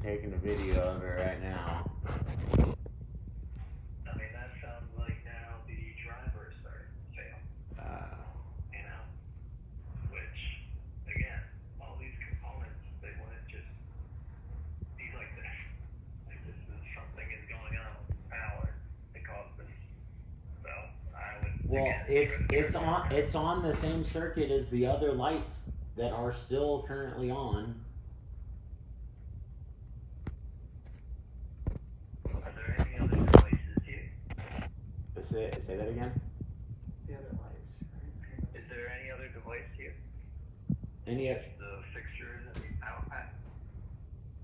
taking a video of it right now. I mean, that sounds like now the drivers are fail, you know? Which, again, all these components, they wouldn't just be like this. Like, this is something is going on with the power that caused this. So, I would, Well, again, it's on the same circuit as the other lights that are still currently on. Are there any other devices here? Say that again. The other lights, right? Is there any other device here? Any? The fixtures and the power pack?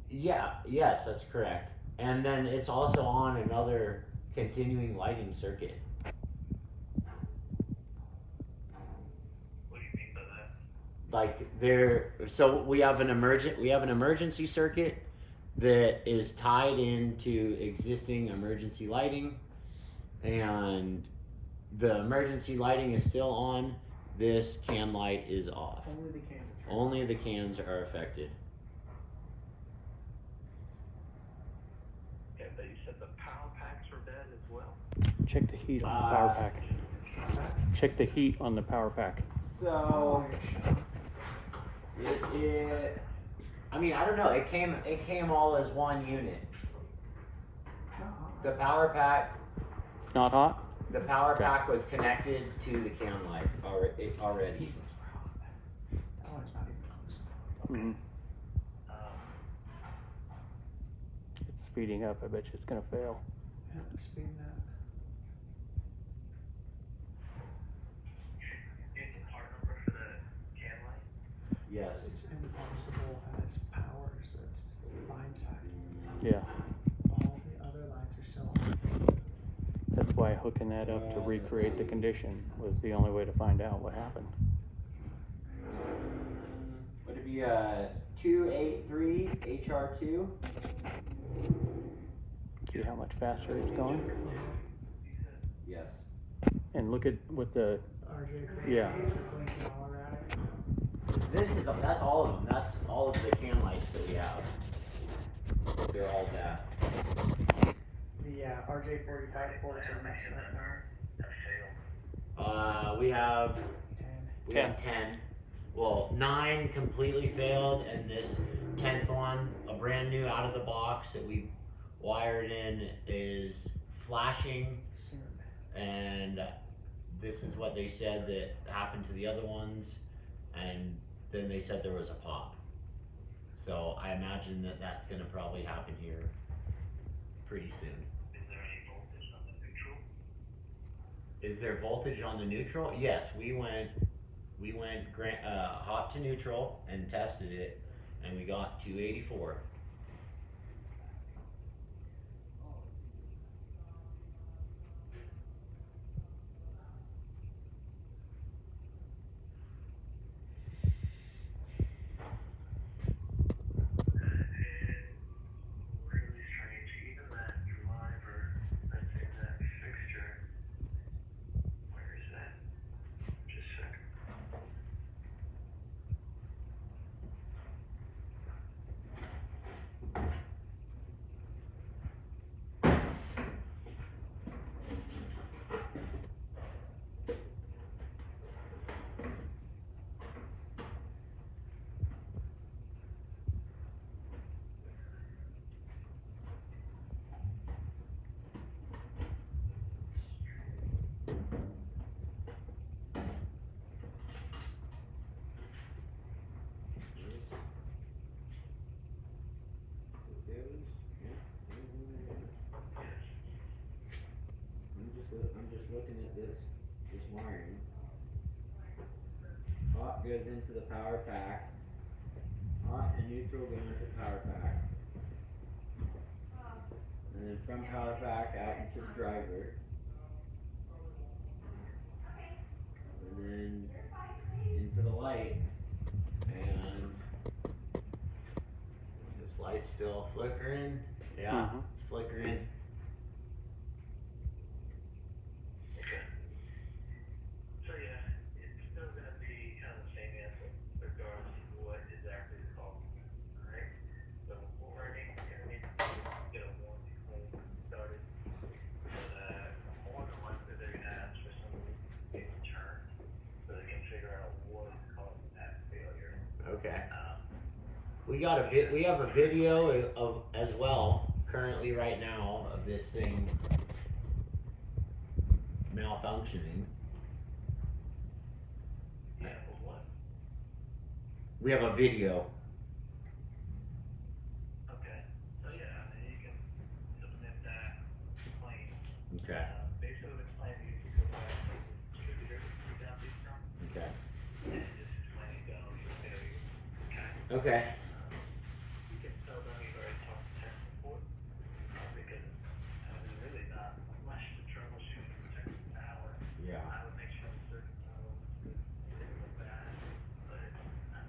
Yes, that's correct. And then it's also on another continuing lighting circuit. What do you mean by that? Like so we have an emergency circuit that is tied into existing emergency lighting, and the emergency lighting is still on. This can light is off. Only the cans are turned Only on. the cans are affected. Yeah, but you said the power packs were dead as well? Check the heat on the power pack. What's that? Check the heat on the power pack. So I mean, I don't know. It came all as one unit. The power pack. Not hot? The power pack was connected to the can light already. That one's not even close. Mm-hmm. Um, It's speeding up. I bet you it's gonna fail. Yeah, speeding up. you have the part number for the can light? Yes. It's indivisible and it's power, so it's the line side. Yeah. All the other lines are still on. That's why hooking that up to recreate the condition was the only way to find out what happened. Would it be a 283 HR2? See how much faster it's going? Yes. And look at what the, RJ yeah. blinking all erratic. That's all of them. That's all of the can lights that we have. They're all that. The RJ45 ports are messing up now. That failed. We have 10. 10. Well, 9 completely failed, and this 10th one, a brand new out of the box that we wired in, is flashing. And this is what they said that happened to the other ones, and then they said there was a pop. So I imagine that that's going to probably happen here pretty soon. Is there any voltage on the neutral? Is there voltage on the neutral? Yes, we went hot to neutral and tested it, and we got 284. Really strange. Even that driver that's in that fixture. Where is that? Just a second. I'm just looking at this wiring. Hot goes into the power pack. Hot and neutral go into power pack. And then from power pack out into the driver. And then into the light. And is this light still flickering? Yeah, it's flickering. Okay. So yeah, it's still gonna be kind of the same answer regardless of what exactly is called. Alright? So we're working in we have a video of as well currently right now of this thing malfunctioning. Yeah, but what? We have a video. Okay. So yeah, I mean, you can submit that claim. Okay. Basically, the claim you can go back to the distributor you got these from, Okay. and just explain your failure. Okay. Okay. You can tell them you've already talked to tech support, because there's really not much to troubleshoot in Texas Power. Yeah. I would make sure the circuit model is bad, but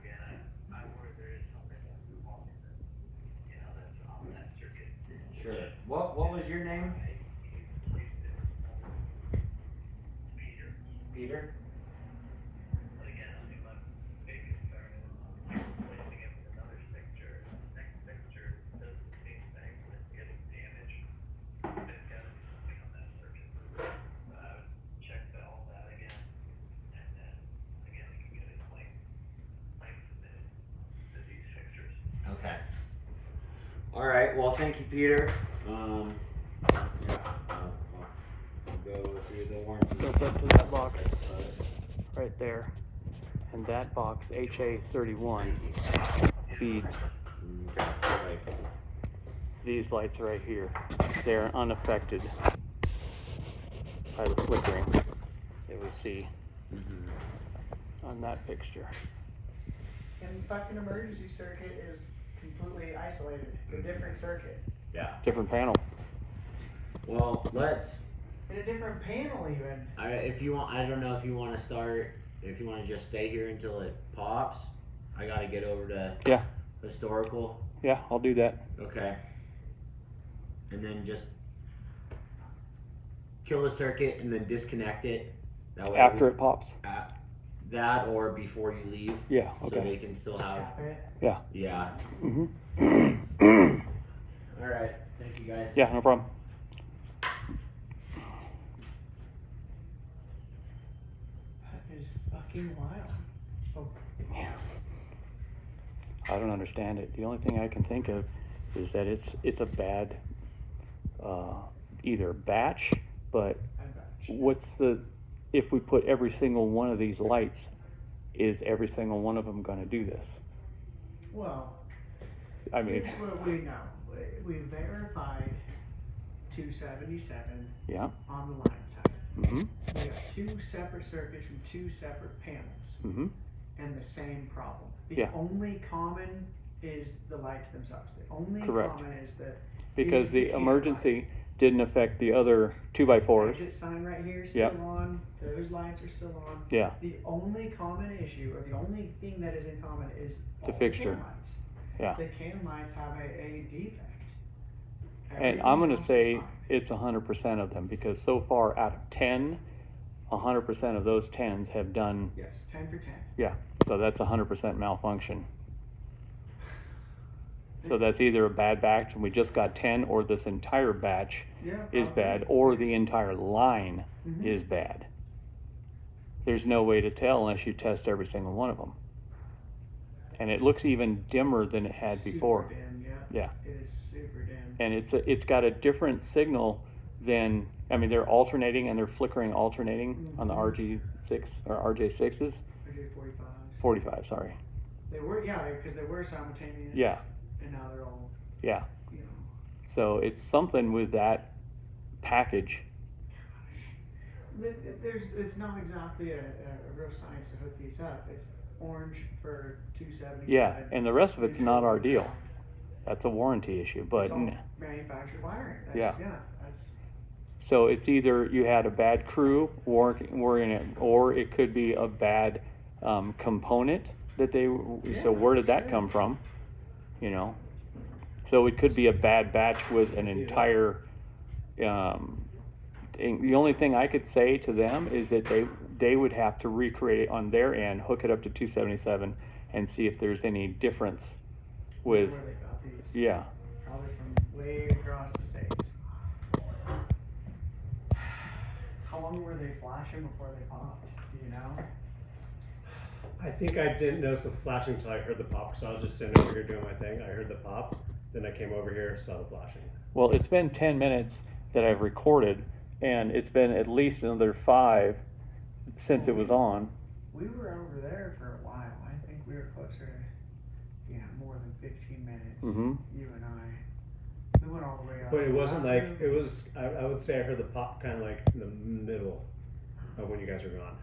again, I worry there is something that's wrong with it, that's on that circuit. Sure. What was your name? He replaced it, Peter. Peter? But again, I mean, my big concern is replacing it with another fixture. The next fixture does the same thing, but it's getting damaged. There's gotta be something on that circuit. But I would check all that again, and then, again, we can get a claim submitted to these fixtures. Okay. Alright, well, thank you, Peter. Yeah, I'll go through the warranty. Goes up to that box right there. And that box, HA31, feeds Okay, right. these lights right here. They're unaffected by the flickering that we see on that fixture. And the fucking emergency circuit is completely isolated. It's a different circuit. Yeah. Different panel. Well, let's. And a different panel even. If you want, I don't know if you want to start. If you want to just stay here until it pops, I gotta get over to historical. Yeah, I'll do that. Okay. And then just kill the circuit and then disconnect it. That way After it pops. That or before you leave. Yeah. Okay. So they can still have. Yeah. Yeah. Mhm. All right. Thank you guys. Yeah, no problem. That is fucking wild. Oh. Yeah. I don't understand it. The only thing I can think of is that it's a bad either batch, but what's the, if we put every single one of these lights, is every single one of them going to do this? Well, I mean, here's what we know. We verified 277 yeah. on the line side. Mm-hmm. We have two separate circuits from two separate panels. Mm-hmm. And the same problem. The Yeah. only common is the lights themselves. The only Correct. common is that Because the can emergency light. didn't affect the other 2x4s. Exit sign right here is still on. Those lights are still on. Yeah. The only common issue, or the only thing that is in common, is The all fixture. The can lights. Yeah. The can lights have a defect. And I'm going to say it's 100% of them, because so far out of 10, 100% of those 10s have done. Yes, 10 for 10. Yeah, so that's 100% malfunction. So that's either a bad batch and we just got 10, or this entire batch is bad, or the entire line is bad. There's no way to tell unless you test every single one of them. And it looks even dimmer than it had before. Super dim, yeah. It is super dim. And it's got a different signal than, I mean, they're alternating and they're flickering alternating on the RG6 or RJ6s. RJ45s. 45, sorry. They were, because they were simultaneous. Yeah. And now they're all. Yeah. You know. So it's something with that package. It's not exactly a real science to hook these up. It's orange for 277. Yeah, and the rest of it's not our deal. That's a warranty issue, but it's all manufactured wiring. That's so it's either you had a bad crew working it, or it could be a bad component that they. So where did that come from? You know, so it could be a bad batch with an entire. The only thing I could say to them is that they would have to recreate it on their end, hook it up to 277, and see if there's any difference with. Where they got these. Yeah. Probably from way across the states. How long were they flashing before they popped? Do you know? I think I didn't notice the flashing until I heard the pop, so I was just sitting over here doing my thing. I heard the pop, then I came over here, saw the flashing. Well, it's been 10 minutes that I've recorded, and it's been at least another 5 since it was on. We were over there for a while. I think we were closer to, more than 15 minutes. Mhm. You and I. We went all the way up. But to it wasn't the like, room. it was, I would say I heard the pop kind of like in the middle of when you guys were gone.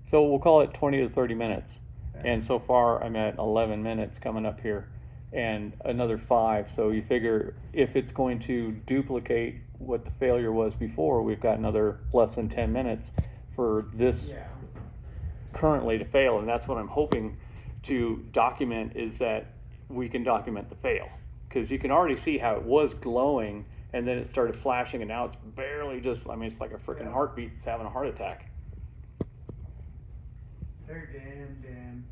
So we'll call it 20 to 30 minutes. Okay. And so far I'm at 11 minutes coming up here and another 5. So you figure if it's going to duplicate what the failure was before, we've got another less than 10 minutes for this Yeah. currently to fail. And that's what I'm hoping to document, is that we can document the fail. Because you can already see how it was glowing and then it started flashing and now it's barely just, I mean, it's like a freaking heartbeat having a heart attack. They're dim.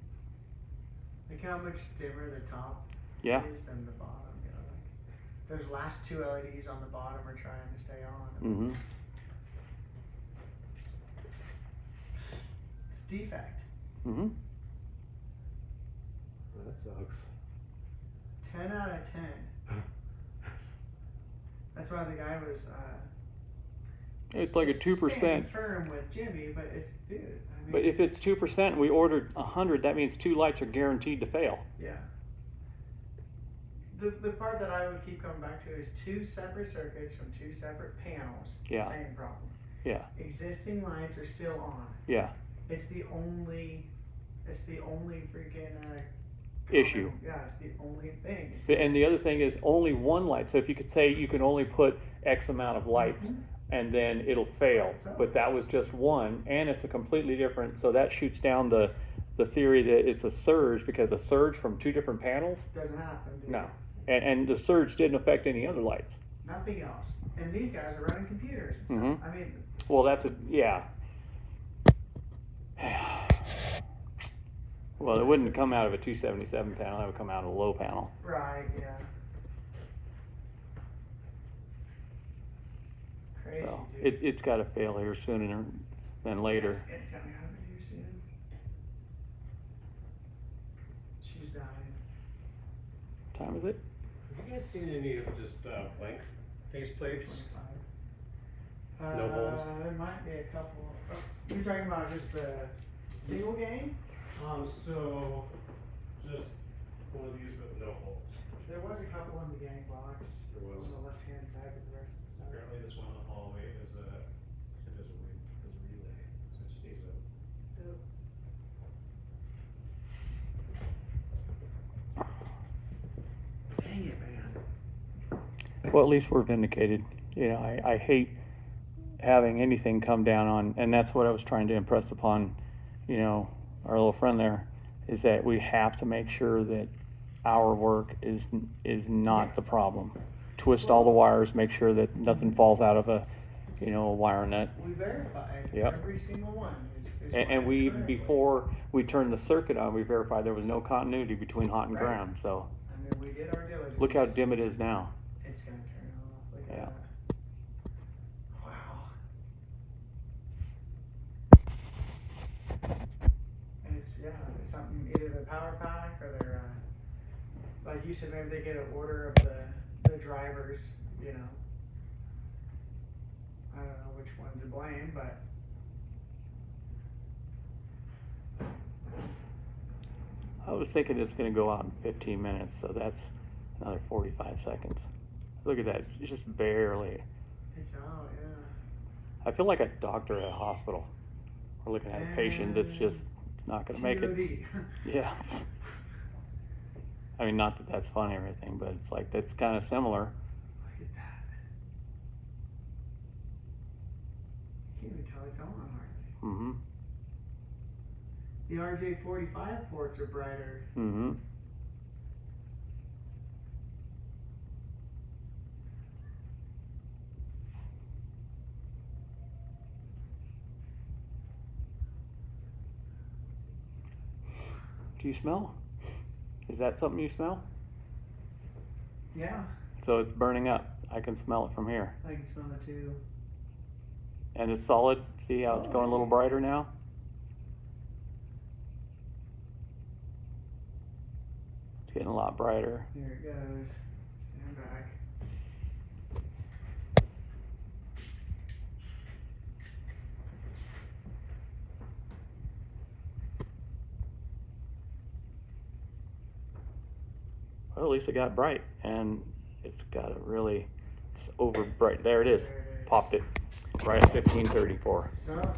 Look how much dimmer the top Yeah. is than the bottom. Those last 2 LEDs on the bottom are trying to stay on. Mm-hmm. It's defect. Mm-hmm. That sucks. 10 out of 10. That's why the guy was. It's like a 2%. Standing firm with Jimmy, but it's dude. I mean, But if it's 2% and we ordered 100, that means 2 lights are guaranteed to fail. yeah. The part that I would keep coming back to is 2 separate circuits from 2 separate panels. Yeah. Same problem. Yeah. Existing lights are still on. Yeah. It's the only freaking Issue. Yeah, it's the only thing. And the other thing is only one light. So if you could say you can only put X amount of lights, and then it'll fail. But that was just one, and it's a completely different. So that shoots down the theory that it's a surge, because a surge from 2 different panels. Doesn't happen. Dude. No. And the surge didn't affect any other lights. Nothing else. And these guys are running computers. And stuff. I mean. Well, that's yeah. Well, it wouldn't come out of a 277 panel. That would come out of a low panel. Right. Yeah. Crazy, So dude. it's got to fail here sooner than later. It's gonna happen here soon. She's dying. What time is it? Have you guys seen any of just blank faceplates? 25. No holes? There might be a couple. Oh, you're talking about just the single game? So just one of these but no holes. There was a couple in the gang box. There was. On the left-hand side, but the rest of the side. Apparently this one in the hallway is a relay, so it stays up. Dang it, man. Well, at least we're vindicated. You know, I hate having anything come down on, and that's what I was trying to impress upon, you know, our little friend there, is that we have to make sure that our work is not the problem. Twist all the wires, make sure that nothing falls out of a wire nut. We verified every single one. And we, before we turned the circuit on, we verified there was no continuity between hot and ground. So I mean, we did our diligence. look how dim it is now. It's gonna turn off. Look at Yeah. that. Wow. And it's something, either the power pack or their like you said, maybe they get an order of the drivers, you know. I don't know which one to blame, but I was thinking it's going to go out in 15 minutes, so that's another 45 seconds. Look at that, it's just barely. it's out, yeah. I feel like a doctor at a hospital. We're looking at a patient that's just not going to make it. TOD. Yeah. I mean, not that that's funny or anything, but it's like, that's kind of similar. Look at that. You can't even tell it's on hardly. Mm-hmm. The RJ45 ports are brighter. Mm-hmm. Do you smell? Is that something you smell? Yeah, So it's burning up. I can smell it from here. I can smell it too. And it's solid. See how it's going a little brighter now? getting a lot brighter. Here it goes. Stand back. Well, at least it got bright, and it's got a really, it's over bright. There it is. There it is. Popped it right at 1534. So